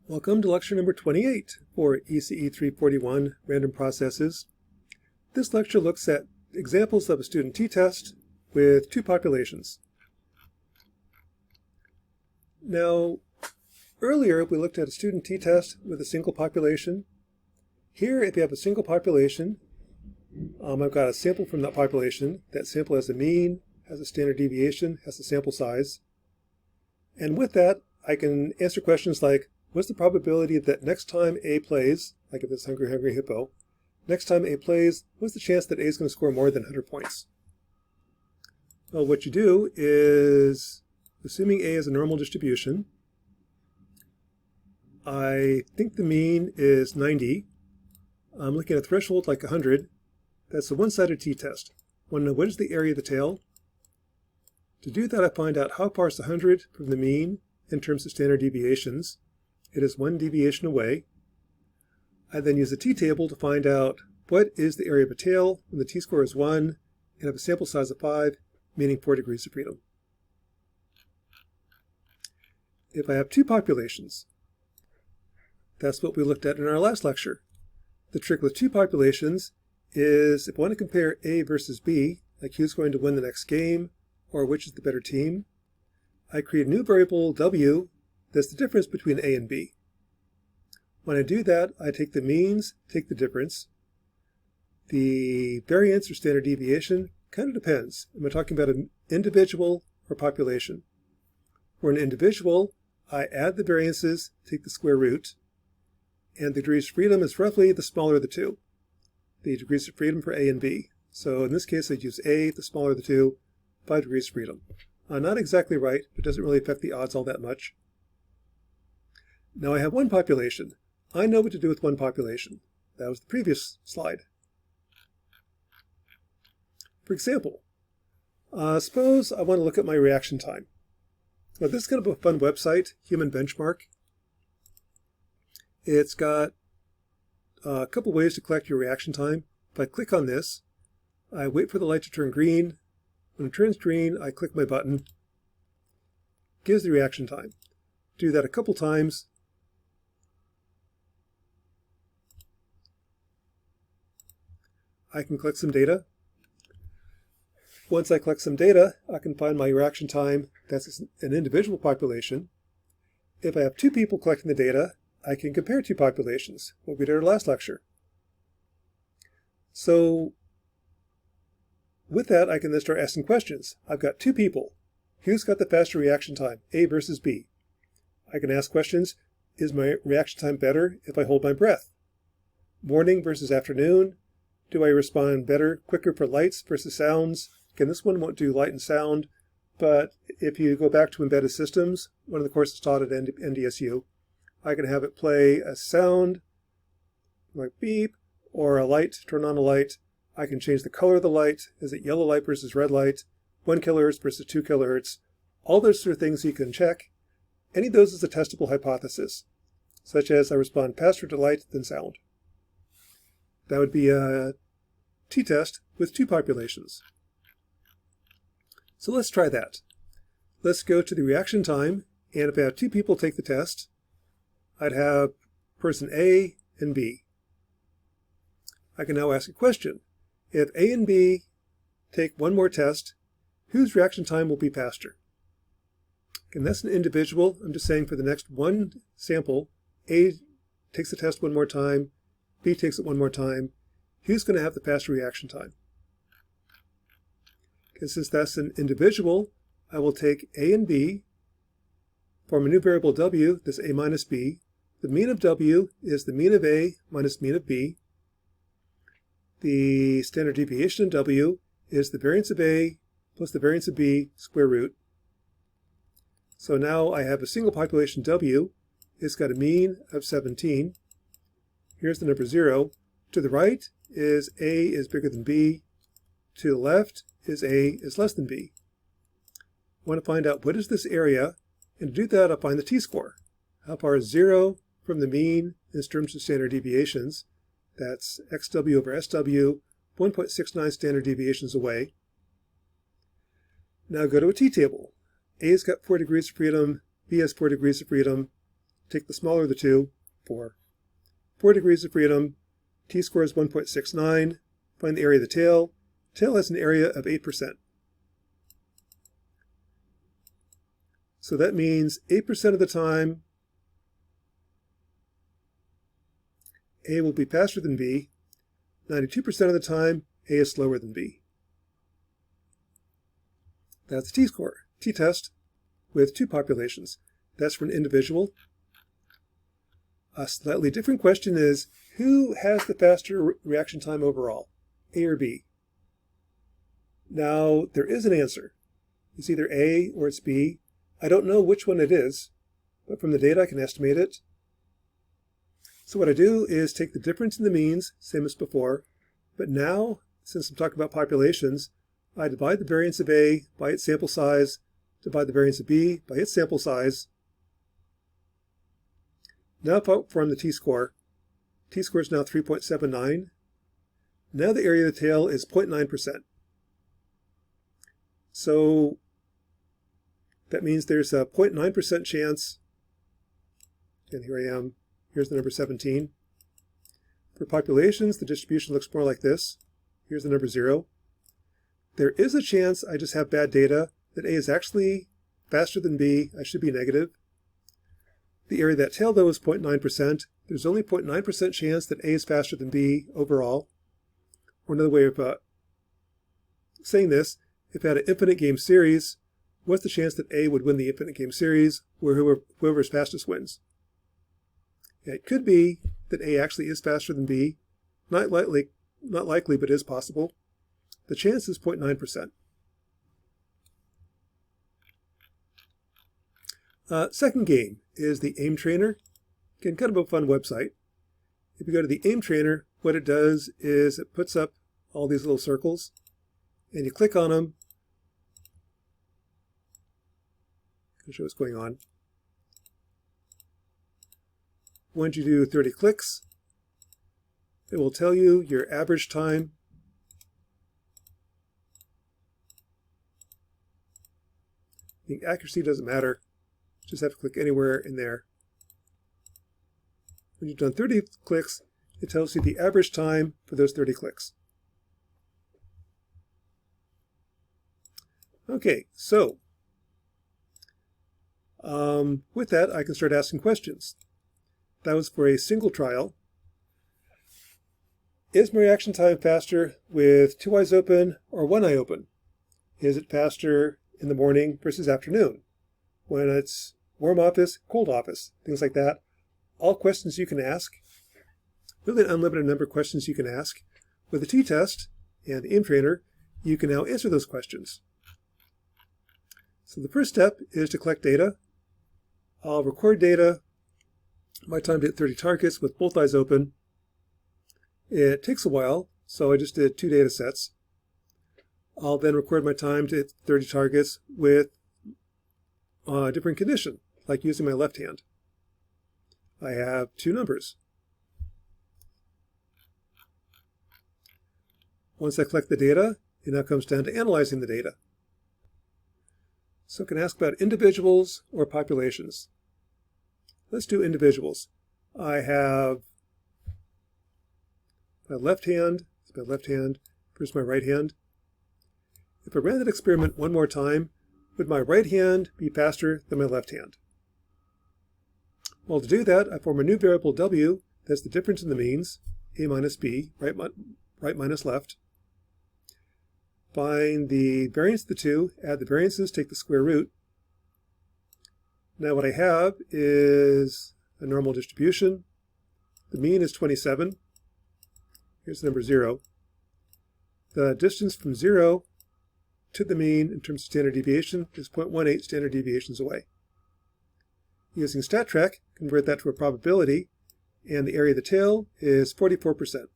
Welcome to lecture number 28 for ECE 341, Random Processes. This lecture looks at examples of a student t-test with two populations. Now, earlier we looked at a student t-test with a single population. Here, if you have a single population, I've got a sample from that population. That sample has a mean, has a standard deviation, has a sample size. And with that, I can answer questions like, what's the probability that next time A plays, like if it's Hungry Hungry Hippo, next time A plays, what's the chance that A is going to score more than 100 points? Well, what you do is, assuming A is a normal distribution, I think the mean is 90. I'm looking at a threshold like 100. That's a one-sided t-test. Want to know what is the area of the tail? To do that, I find out how far is 100 from the mean in terms of standard deviations. It is one deviation away. I then use the t-table to find out what is the area of a tail when the t-score is 1 and have a sample size of 5, meaning 4 degrees of freedom. If I have two populations, that's what we looked at in our last lecture. The trick with two populations is if I want to compare A versus B, like who's going to win the next game or which is the better team, I create a new variable W that's the difference between A and B. When I do that, I take the means, take the difference. The variance or standard deviation kind of depends. Am I talking about an individual or population? For an individual, I add the variances, take the square root, and the degrees of freedom is roughly the smaller of the two. The degrees of freedom for A and B. So in this case, I'd use A, the smaller of the two, 5 degrees of freedom. Not exactly right, but doesn't really affect the odds all that much. Now I have one population. I know what to do with one population. That was the previous slide. For example, suppose I want to look at my reaction time. Now this is kind of a fun website, Human Benchmark. It's got a couple ways to collect your reaction time. If I click on this, I wait for the light to turn green. When it turns green, I click my button. Gives the reaction time. Do that a couple times. I can collect some data. Once I collect some data, I can find my reaction time. That's an individual population. If I have two people collecting the data, I can compare two populations, what we did in our last lecture. So with that, I can then start asking questions. I've got two people. Who's got the faster reaction time, A versus B? I can ask questions. Is my reaction time better if I hold my breath? Morning versus afternoon? Do I respond better, quicker for lights versus sounds? Again, this one won't do light and sound, but if you go back to embedded systems, one of the courses taught at NDSU, I can have it play a sound, like beep, or a light, turn on a light. I can change the color of the light. Is it yellow light versus red light? 1 kilohertz versus 2 kilohertz? All those sort of things you can check. Any of those is a testable hypothesis, such as I respond faster to light than sound. That would be a t-test with two populations. So let's try that. Let's go to the reaction time, and if I have two people take the test, I'd have person A and B. I can now ask a question. If A and B take one more test, whose reaction time will be faster? And that's an individual. I'm just saying for the next one sample, A takes the test one more time, B takes it one more time. Who's going to have the faster reaction time? And since that's an individual, I will take A and B, form a new variable W, this A minus B. The mean of W is the mean of A minus mean of B. The standard deviation of W is the variance of A plus the variance of B square root. So now I have a single population W. It's got a mean of 17. Here's the number 0. To the right is A is bigger than B. To the left is A is less than B. I want to find out what is this area, and to do that I'll find the t-score. How far is 0 from the mean in terms of standard deviations? That's XW over SW, 1.69 standard deviations away. Now go to a t-table. A has got 4 degrees of freedom, B has 4 degrees of freedom. take the smaller of the two, 4. 4 degrees of freedom, t-score is 1.69. Find the area of the tail. Tail has an area of 8%. So that means 8% of the time, A will be faster than B. 92% of the time, A is slower than B. That's the t-score, t-test, with 2 populations. That's for an individual. A slightly different question is, who has the faster reaction time overall, A or B? Now, there is an answer. It's either A or it's B. I don't know which one it is, but from the data I can estimate it. So what I do is take the difference in the means, same as before, but now, since I'm talking about populations, I divide the variance of A by its sample size, divide the variance of B by its sample size. Now if I form the t-score, t-score is now 3.79. Now the area of the tail is 0.9%. So that means there's a 0.9% chance, and here I am, here's the number 17. For populations, the distribution looks more like this. Here's the number 0. There is a chance I just have bad data, that A is actually faster than B. I should be negative. The area of that tail, though, is 0.9%. There's only 0.9% chance that A is faster than B overall. Or another way of saying this, if I had an infinite game series, what's the chance that A would win the infinite game series, where whoever's fastest wins? It could be that A actually is faster than B. Not likely, but is possible. The chance is 0.9%. Second game is the AIM Trainer. Again, kind of a fun website. If you go to the AIM Trainer, what it does is it puts up all these little circles, and you click on them. I'll show what's going on. Once you do 30 clicks, it will tell you your average time. The accuracy doesn't matter. Just have to click anywhere in there. When you've done 30 clicks, it tells you the average time for those 30 clicks. Okay, so with that, I can start asking questions. That was for a single trial. Is my reaction time faster with 2 eyes open or 1 eye open? Is it faster in the morning versus afternoon? When it's warm office, cold office, things like that. All questions you can ask. Really an unlimited number of questions you can ask. With the t-test and the AIM Trainer, you can now answer those questions. So the first step is to collect data. I'll record data. My time to hit 30 targets with both eyes open. It takes a while, so I just did 2 data sets. I'll then record my time to hit 30 targets with a different condition, like using my left hand. I have 2 numbers. Once I collect the data, it now comes down to analyzing the data. So I can ask about individuals or populations. Let's do individuals. I have my left hand, it's my left hand, here's my right hand. If I ran that experiment one more time, would my right hand be faster than my left hand? Well, to do that, I form a new variable W, that's the difference in the means, A minus B, right minus left. Find the variance of the two, add the variances, take the square root. Now what I have is a normal distribution. The mean is 27. Here's the number 0. The distance from 0 to the mean in terms of standard deviation is 0.18 standard deviations away. Using StatTrack, convert that to a probability, and the area of the tail is 44%.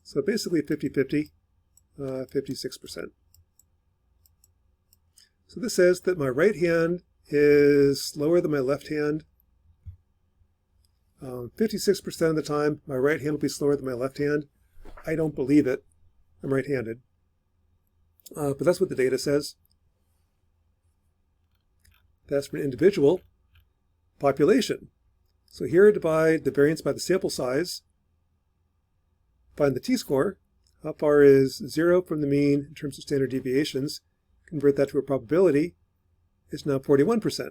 So basically 50-50, 56%. So this says that my right hand is slower than my left hand. 56% of the time, my right hand will be slower than my left hand. I don't believe it. I'm right-handed. But that's what the data says. That's for an individual population. So here I divide the variance by the sample size, find the t-score. How far is 0 from the mean in terms of standard deviations? Convert that to a probability. It's now 41%.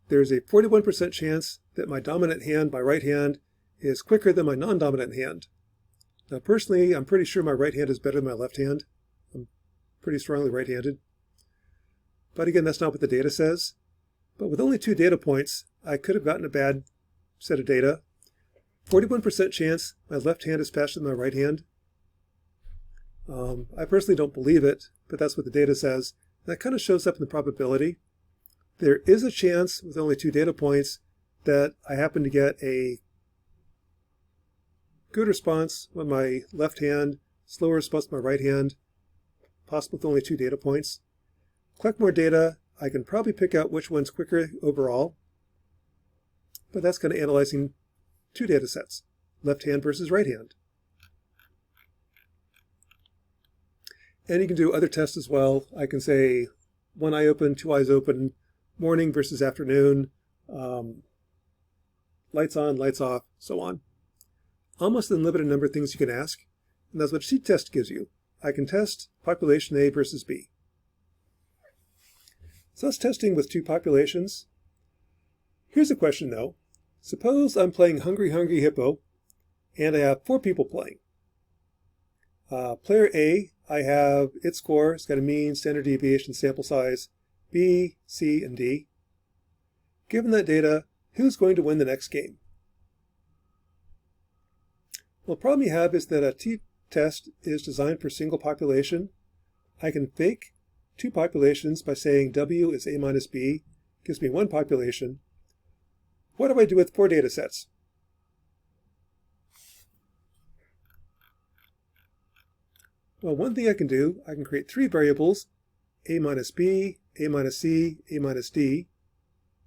There's a 41% chance that my dominant hand, my right hand, is quicker than my non-dominant hand. Now personally, I'm pretty sure my right hand is better than my left hand. I'm pretty strongly right-handed. But again, that's not what the data says. But with only 2 data points, I could have gotten a bad set of data. 41% chance my left hand is faster than my right hand. I personally don't believe it, but that's what the data says. That kind of shows up in the probability. There is a chance with only 2 data points that I happen to get a good response with my left hand, slower response with my right hand, possible with only 2 data points. Collect more data, I can probably pick out which one's quicker overall, but that's kind of analyzing 2 data sets, left hand versus right hand. And you can do other tests as well. I can say 1 eye open, 2 eyes open, morning versus afternoon, lights on, lights off, so on. Almost an unlimited number of things you can ask, and that's what t-test gives you. I can test population A versus B. So that's testing with 2 populations. Here's a question though. Suppose I'm playing Hungry Hungry Hippo, and I have 4 people playing. Player A, I have its score, it's got a mean, standard deviation, sample size, B, C, and D. Given that data, who's going to win the next game? Well, the problem you have is that a t-test is designed for a single population. I can fake 2 populations by saying W is A minus B, gives me 1 population. What do I do with 4 data sets? Well, one thing I can do, I can create 3 variables, A minus B, A minus C, A minus D.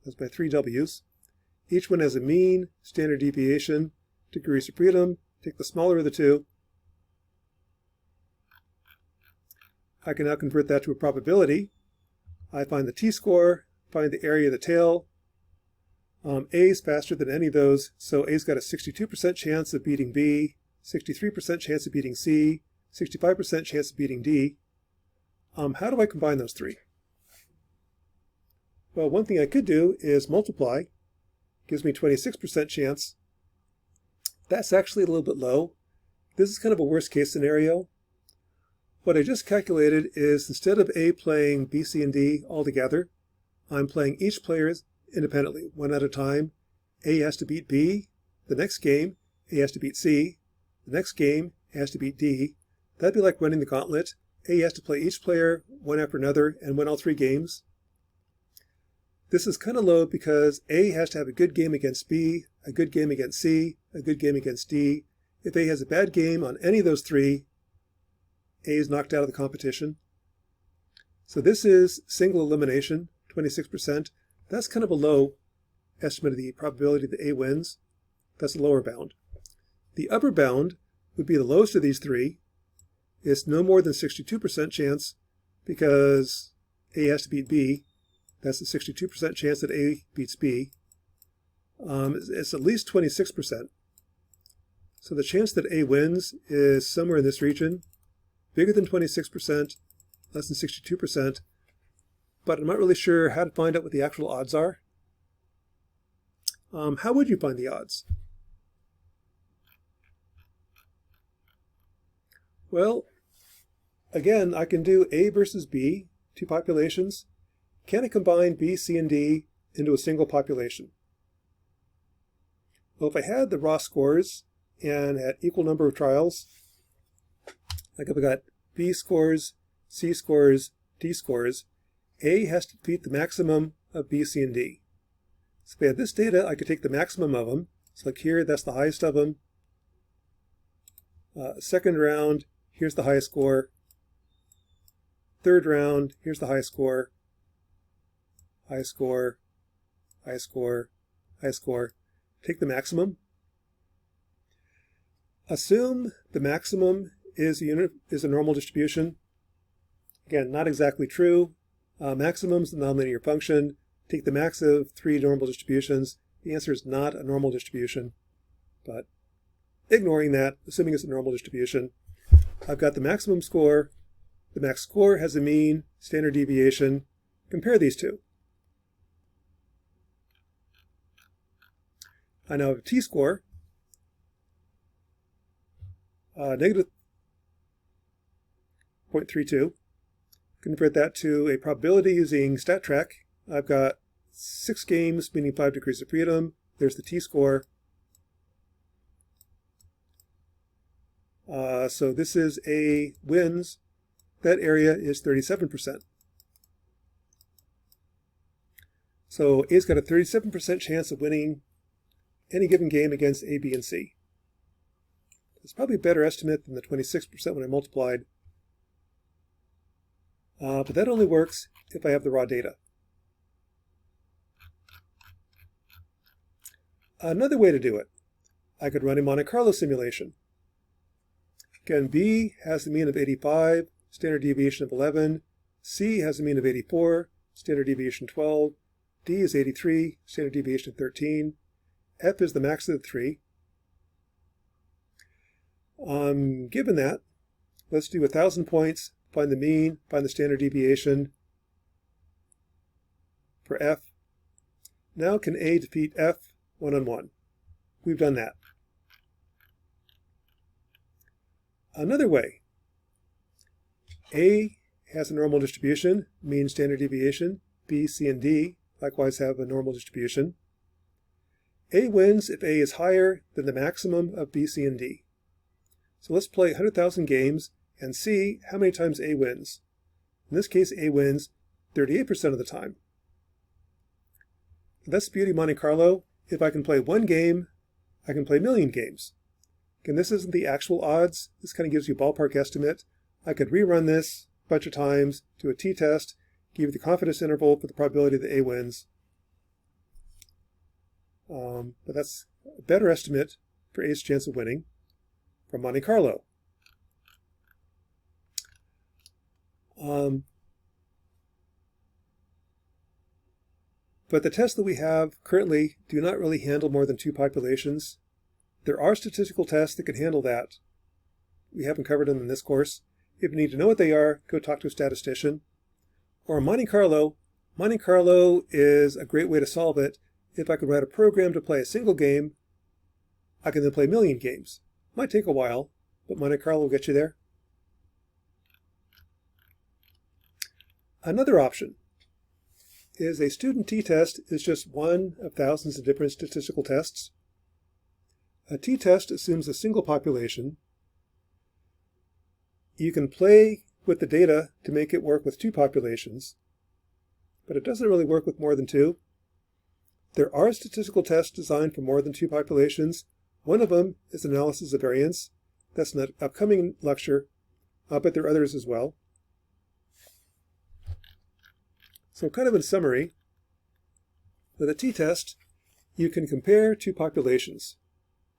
That's my 3 W's. Each one has a mean, standard deviation, degrees of freedom. Take the smaller of the 2. I can now convert that to a probability. I find the t-score, find the area of the tail. A is faster than any of those, so A's got a 62% chance of beating B, 63% chance of beating C, 65% chance of beating D. How do I combine those 3? Well, one thing I could do is multiply. Gives me 26% chance. That's actually a little bit low. This is kind of a worst case scenario. What I just calculated is instead of A playing B, C, and D all together, I'm playing each player independently, 1 at a time. A has to beat B. The next game, A has to beat C. The next game, A has to beat D. That'd be like running the gauntlet. A has to play each player one after another and win all 3 games. This is kind of low because A has to have a good game against B, a good game against C, a good game against D. If A has a bad game on any of those 3, A is knocked out of the competition. So this is single elimination, 26%. That's kind of a low estimate of the probability that A wins. That's the lower bound. The upper bound would be the lowest of these 3. It's no more than 62% chance because A has to beat B. That's a 62% chance that A beats B. It's at least 26%. So the chance that A wins is somewhere in this region, bigger than 26%, less than 62%, but I'm not really sure how to find out what the actual odds are. How would you find the odds? Well, again, I can do A versus B, 2 populations. Can I combine B, C, and D into a single population? Well, if I had the raw scores and had equal number of trials, like if I got B scores, C scores, D scores, A has to beat the maximum of B, C, and D. So if I had this data, I could take the maximum of them. So like here, that's the highest of them. Second round, here's the highest score. Third round, here's the highest score. Highest score, highest score, highest score. Take the maximum. Assume the maximum is a normal distribution. Again, not exactly true. Maximum is the nonlinear function. Take the max of 3 normal distributions. The answer is not a normal distribution, but ignoring that, assuming it's a normal distribution, I've got the maximum score. The max score has a mean, standard deviation. Compare these two. I now have a t-score, negative 0.32. Convert that to a probability using StatTrack. I've got 6 games, meaning 5 degrees of freedom. There's the t-score. So this is A wins. That area is 37%. So A's got a 37% chance of winning any given game against A, B, and C. It's probably a better estimate than the 26% when I multiplied. But that only works if I have the raw data. Another way to do it, I could run a Monte Carlo simulation. Again, B has a mean of 85, standard deviation of 11. C has a mean of 84, standard deviation 12. D is 83, standard deviation 13. F is the max of the 3. Given that, let's do 1,000 points, find the mean, find the standard deviation for F. Now can A defeat F one-on-one? We've done that. Another way, A has a normal distribution, mean, standard deviation. B, C, and D likewise have a normal distribution. A wins if A is higher than the maximum of B, C, and D. So let's play 100,000 games and see how many times A wins. In this case, A wins 38% of the time. That's the beauty of Monte Carlo. If I can play one game, I can play a million games. Again, this isn't the actual odds. This kind of gives you a ballpark estimate. I could rerun this a bunch of times, do a t-test, give you the confidence interval for the probability that A wins. But that's a better estimate for A's chance of winning from Monte Carlo. But the tests that we have currently do not really handle more than 2 populations. There are statistical tests that can handle that. We haven't covered them in this course. If you need to know what they are, go talk to a statistician. Or Monte Carlo is a great way to solve it. If I could write a program to play a single game, I can then play a million games. Might take a while, but Monte Carlo will get you there. Another option is a student t-test is just one of thousands of different statistical tests. A t-test assumes a single population. You can play with the data to make it work with 2 populations, but it doesn't really work with more than 2. There are statistical tests designed for more than 2 populations. One of them is analysis of variance. That's an upcoming lecture, but there are others as well. So kind of in summary, with a t-test, you can compare 2 populations.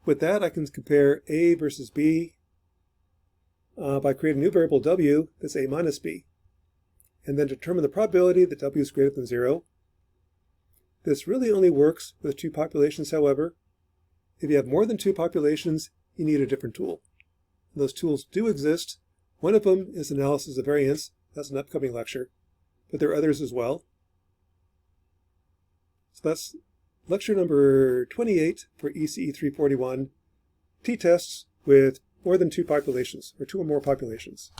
With that, I can compare A versus B by creating a new variable W that's A minus B, and then determine the probability that W is greater than 0. This really only works with 2 populations, however. If you have more than 2 populations, you need a different tool. And those tools do exist. One of them is analysis of variance. That's an upcoming lecture, but there are others as well. So that's lecture number 28 for ECE 341, t-tests with more than 2 populations, or 2 or more populations.